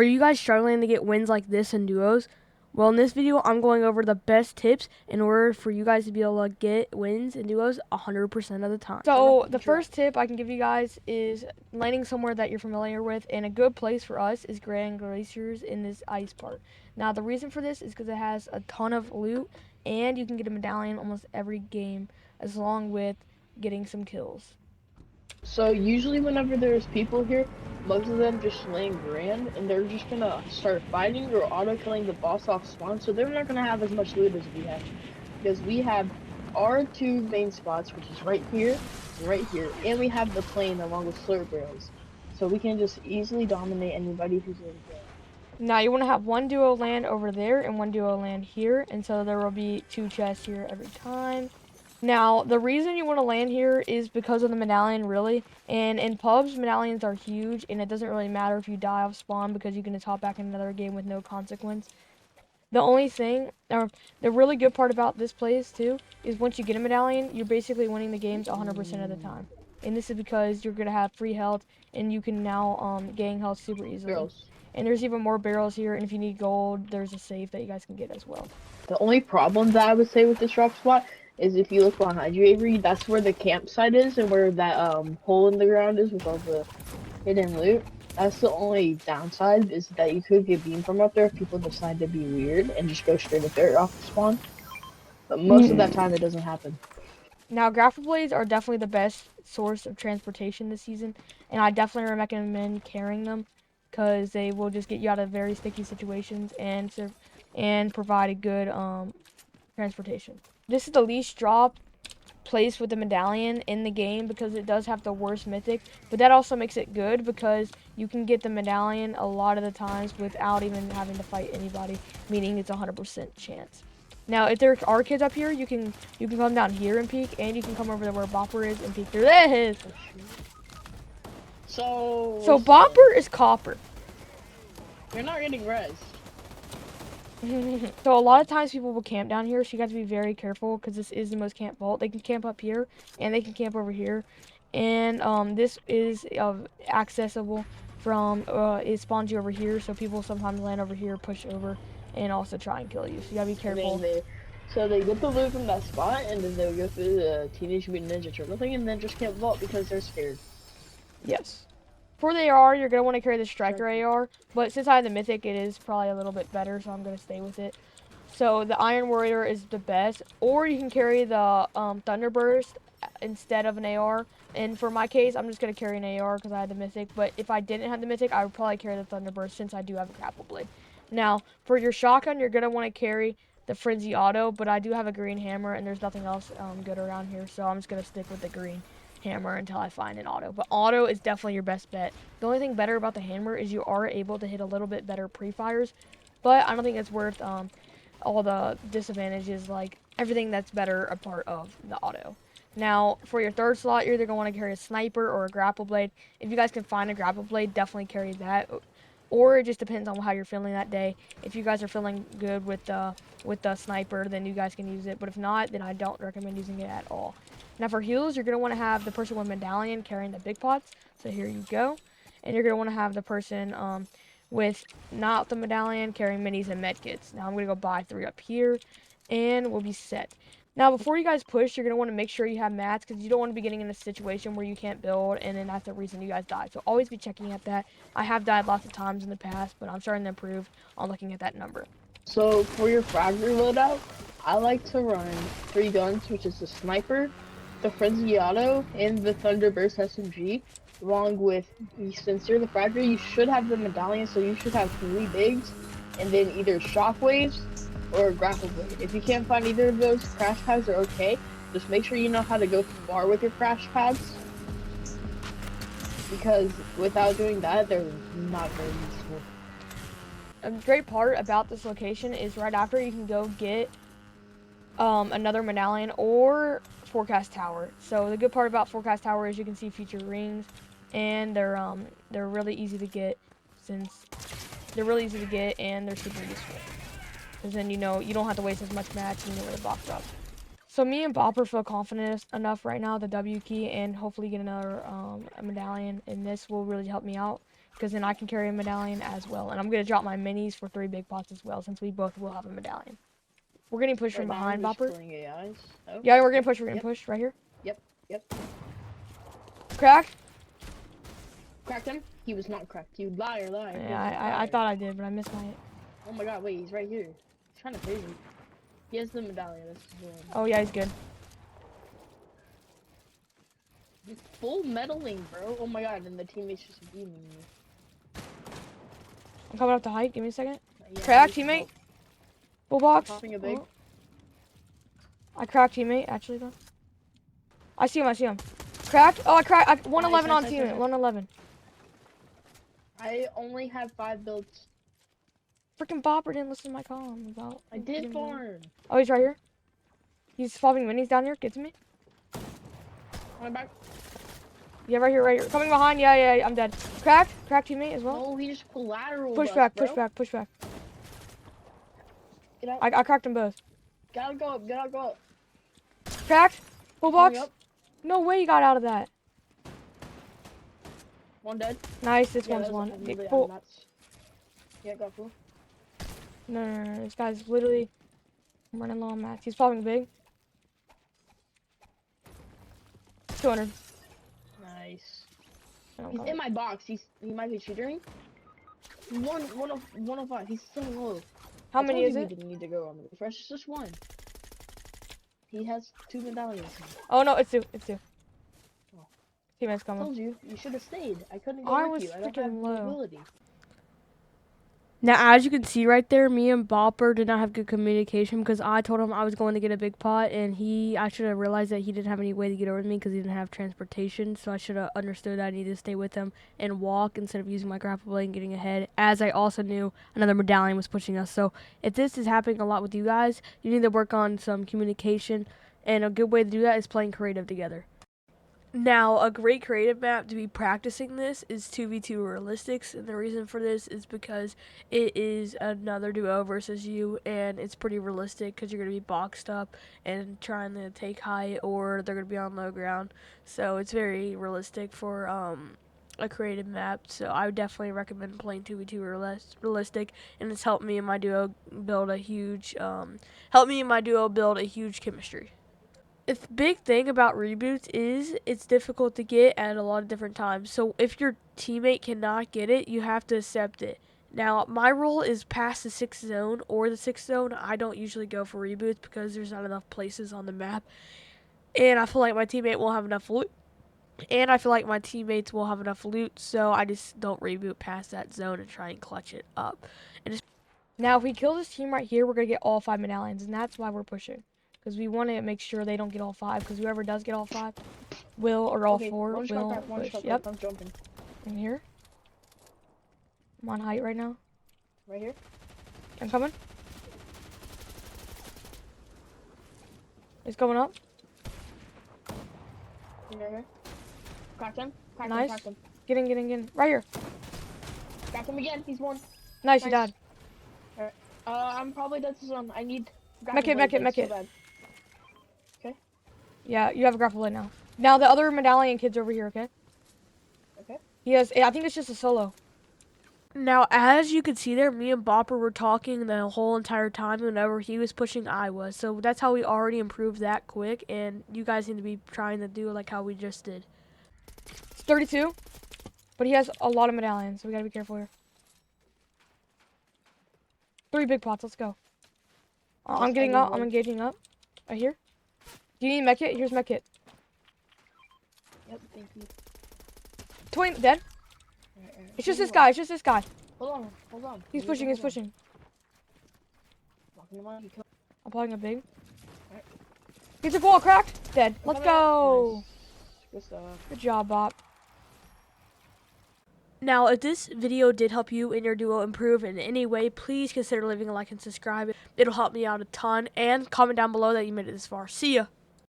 Are you guys struggling to get wins like this in duos? Well, in this video, I'm going over the best tips in order for you guys to be able to get wins in duos 100% of the time. So the first tip I can give you guys is landing somewhere that you're familiar with, and a good place for us is Grand Glaciers in this ice part. Now, the reason for this is because it has a ton of loot, and you can get a medallion almost every game, as long with getting some kills. So usually whenever there's people here, most of them just land grand and they're just gonna start fighting or auto killing the boss off spawn, so they're not gonna have as much loot as we have. Because we have our two main spots, which is right here, and we have the plane along with slurp barrels. So we can just easily dominate anybody who's in there. Now you want to have one duo land over there and one duo land here, and so there will be 2 chests here every time. Now, the reason you want to land here is because of the medallion, really. And in pubs, medallions are huge, and it doesn't really matter if you die off spawn because you can just hop back in another game with no consequence. The only thing, or the really good part about this place, too, is once you get a medallion, you're basically winning the games 100% of the time. And this is because you're going to have free health, and you can now gain health super easily. Barrels. And there's even more barrels here, and if you need gold, there's a safe that you guys can get as well. The only problem that I would say with this drop spot is if you look behind you, Avery, that's where the campsite is and where that hole in the ground is with all the hidden loot. That's the only downside, is that you could get beamed from up there if people decide to be weird and just go straight up there off the spawn. But most of that time it doesn't happen. Now, grapple blades are definitely the best source of transportation this season, and I definitely recommend carrying them because they will just get you out of very sticky situations and provide a good transportation. This is the least drop place with the medallion in the game because it does have the worst mythic, but that also makes it good because you can get the medallion a lot of the times without even having to fight anybody, meaning it's a 100% chance. Now, if there are kids up here, you can come down here and peek, and you can come over to where Bopper is and peek through this. So Bopper is copper. You're not getting res. So a lot of times people will camp down here, so you got to be very careful because this is the most camp vault. They can camp up here, and they can camp over here, and this is accessible from it spawns you over here, so people sometimes land over here, push over, and also try and kill you. So you gotta be careful. So they get the loot from that spot, and then they'll go through the Teenage Mutant Ninja Turtle thing, and then just camp vault because they're scared. Yes. For the AR, you're going to want to carry the Striker AR, but since I have the Mythic, it is probably a little bit better, so I'm going to stay with it. So the Iron Warrior is the best, or you can carry the Thunderburst instead of an AR. And for my case, I'm just going to carry an AR because I had the Mythic, but if I didn't have the Mythic, I would probably carry the Thunderburst since I do have a Grapple Blade. Now, for your shotgun, you're going to want to carry the Frenzy Auto, but I do have a green hammer, and there's nothing else good around here, so I'm just going to stick with the green hammer until I find an auto. But auto is definitely your best bet. The only thing better about the hammer is you are able to hit a little bit better pre-fires, but I don't think it's worth all the disadvantages, like everything that's better a part of the auto. Now, for your third slot, you're either going to want to carry a sniper or a grapple blade. If you guys can find a grapple blade, definitely carry that. Or it just depends on how you're feeling that day. If you guys are feeling good with the sniper, then you guys can use it. But if not, then I don't recommend using it at all. Now for heals, you're going to want to have the person with medallion carrying the big pots. So here you go. And you're going to want to have the person with not the medallion carrying minis and medkits. Now I'm going to go buy 3 up here, and we'll be set. Now, before you guys push, you're going to want to make sure you have mats because you don't want to be getting in a situation where you can't build, and then that's the reason you guys die. So always be checking at that. I have died lots of times in the past, but I'm starting to improve on looking at that number. So for your Frag loadout, I like to run 3 guns, which is the Sniper, the Frenzy Auto, and the Thunderburst SMG. Along with, since you're the Fragger, you should have the Medallion, so you should have 3 bigs, and then either Shockwaves or a Grapple Blade. If you can't find either of those, crash pads are okay. Just make sure you know how to go far with your crash pads, because without doing that, they're not very useful. A great part about this location is right after you can go get another medallion or forecast tower. So the good part about forecast tower is you can see future rings, and they're really easy to get and they're super useful. Because then you don't have to waste as much match and you know where the box drops. So me and Bopper feel confident enough right now, the W key, and hopefully get another a medallion, and this will really help me out. because then I can carry a medallion as well. And I'm going to drop my minis for 3 big pots as well, since we both will have a medallion. We're getting pushed from Right now, I'm behind, just Bopper. killing AIs. Oh, Yeah, we're going to okay. push. We're going to push right here. Yep. Cracked. Cracked him. He was not cracked. You liar. Yeah, I thought I did, but I missed my hit. Oh my god, wait, he's right here. He's trying to phase me. He has the medallion. That's his one. Oh, yeah, he's good. He's full medaling, bro. Oh my god, and the teammate's just beaming me. I'm coming up to height. Give me a second. Yeah, Cracked he's teammate. Full box. popping a big. Oh. I cracked teammate, actually, though. I see him. Cracked. Oh, I cracked. 111 Nice, on nice, teammate. nice. 111. I only have 5 builds. Freaking Bopper didn't listen to my call about. I did farm. Oh, he's right here. He's swapping minis down here. Get to me. Coming back. Yeah, right here. Coming behind. Yeah, I'm dead. Cracked teammate as well. Oh, he just collateral. Push back. Get out. I cracked them both. Gotta go up. Cracked. Full box. Up. No way you got out of that. One dead. Nice. This Yeah, one's that was one. really Full. nuts. Yeah, got full. No. This guy's literally running low on mats. He's popping big. 200. Nice. I don't He's know. in my box. He might be cheatering. 105. He's so low. How I many told is you it? We didn't need to go on the fresh. It's just one. He has 2 medallions. Oh no, it's two. Oh. Teammate's I coming. told you. You should have stayed. I couldn't go I with was you. I don't freaking have low. mobility. Now, as you can see right there, me and Bopper did not have good communication because I told him I was going to get a big pot, and I should have realized that he didn't have any way to get over to me because he didn't have transportation. So I should have understood that I needed to stay with him and walk instead of using my grapple blade and getting ahead. As I also knew another medallion was pushing us. So if this is happening a lot with you guys, you need to work on some communication, and a good way to do that is playing creative together. Now, a great creative map to be practicing this is 2v2 realistics, and the reason for this is because it is another duo versus you, and it's pretty realistic because you're going to be boxed up and trying to take height, or they're going to be on low ground. So it's very realistic for a creative map. So I would definitely recommend playing 2v2 realistic, and it's helped me and my duo build a huge chemistry. The big thing about reboots is it's difficult to get at a lot of different times. So if your teammate cannot get it, you have to accept it. Now, my rule is past the 6th zone or the 6th zone. I don't usually go for reboots because there's not enough places on the map. And I feel like my teammate won't have enough loot. And I feel like my teammates will have enough loot, so I just don't reboot past that zone and try and clutch it up. Now, if we kill this team right here, we're going to get all 5 medallions, and that's why we're pushing. Because we want to make sure they don't get all 5, because whoever does get all 5 will, or all 4 will push. Yep. I'm jumping. I'm here. I'm on height right now. Right here. I'm coming. It's going up. Right here. Cracked him. Nice. Get in. Right here. Cracked him again. He's one. Nice, you died. Alright. I'm probably dead to zone. I need Mech it. so bad. Okay. Yeah, you have a grapple blade now. Now the other medallion kid's over here, okay? Okay. I think it's just a solo. Now, as you can see there, me and Bopper were talking the whole entire time. Whenever he was pushing, I was. So that's how we already improved that quick. And you guys need to be trying to do like how we just did. It's 32, but he has a lot of medallions, so we gotta be careful here. 3 big pots. Let's go. I'm getting up. I'm engaging up. Right here. Do you need mech kit? Here's mech kit. Yep, thank you. 20 dead. It's just this guy. Hold on. He's pushing. Walking him on, I'm pulling a big. Alright. He's a ball cracked. Dead. Let's go. Nice. Good stuff. Good job, Bop. Now, if this video did help you and your duo improve in any way, please consider leaving a like and subscribe. It'll help me out a ton. And comment down below that you made it this far. See ya.